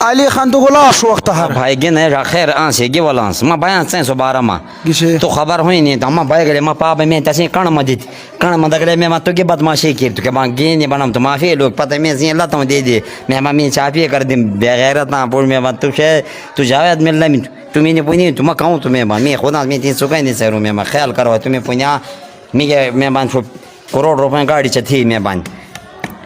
Ali Khan Dugula şu vakta har. भाई गिने खैर आंसे गिवलांस मा बयान से सो बारा मा Gişe. तो खबर हुई नहीं तो मा भाई गले मा पाप में तसे कण मदित कण मद गले में मा तो के बदमाशी की तो के बा गिने बनम तो माफी लोग पता में से अल्लाह तो दे दे मैं मा मी चापी कर दे बेगैरत ना बोल में बात तो से तू जावेद मिलना में तुम्हें ने पुनी तुम कहूं तुम्हें बा मैं खुदा में तीन सुकई नहीं सरू में मा ख्याल करो तुम्हें पुनिया मैं बान करोड़ रुपए गाड़ी थी मैं बान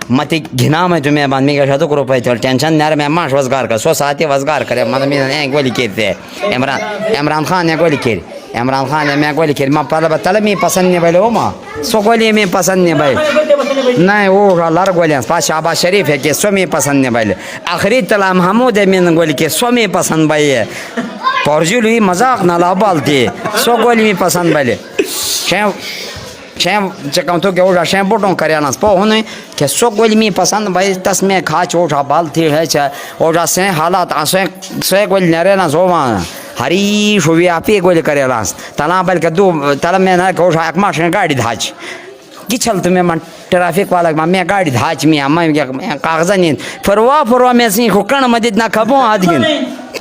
मती घिना में तुम्हें बांध में क्या तो रुपये चल टेंशन नहीं मैं माश वजगार कर 100 साथी वजगार करे मतलब मैं गोली खेलते इमरान खान ने गोली खेल इमरान खान ने मैं गोली खेल मैं पहले बता मैं पसंद नहीं भाई हो माँ सो गोली में पसंद नहीं भाई नहीं वो लड़ गोलियाँ पास शाबाश शरीफ है कि सो में पसंद नहीं भाई आखिरी तला महमूद है मैंने गोली के सो में पसंद भाई है पौरजुल हुई मजाक ना लाबालती सो गोली में पसंद भाई चकाऊँ तो क्या उठा शैम्पूटों करियाना पो होने कि सो गोली में पसंद भाई तस में खाच उठा बाल थी है चा उठा से हालात से गोली नरे ना सोवा हरी शुभी आप ही गोली करियाना तला बल के दो तला में ना उठा एक माश गाड़ी धाच कि चल तुम्हें मन ट्रैफिक वाला मैं गाड़ी धाच में मैं कागजा नहीं फरवा में सी खुकण मदद ना खबो आदगिन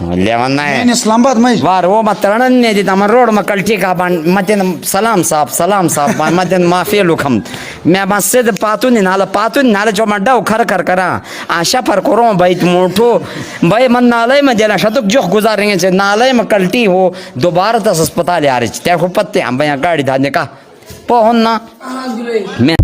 लेवन ना En İslamabad mı? वार वो मतरण ने दी तमन रोड में कल्टी का बन मतिन सलाम साहब मतिन माफी लुखम मैं मस्जिद पातून नाले जो मड्डा उखर करा आशा पर करो भाई मोटो भाई मन नाले में देना शतुक जो गुजारेंगे से नाले में कल्टी हो दोबारा तस अस्पताल आ रही तेरे को पत्ते हम भाई गाड़ी धाने का पोहन ना मैं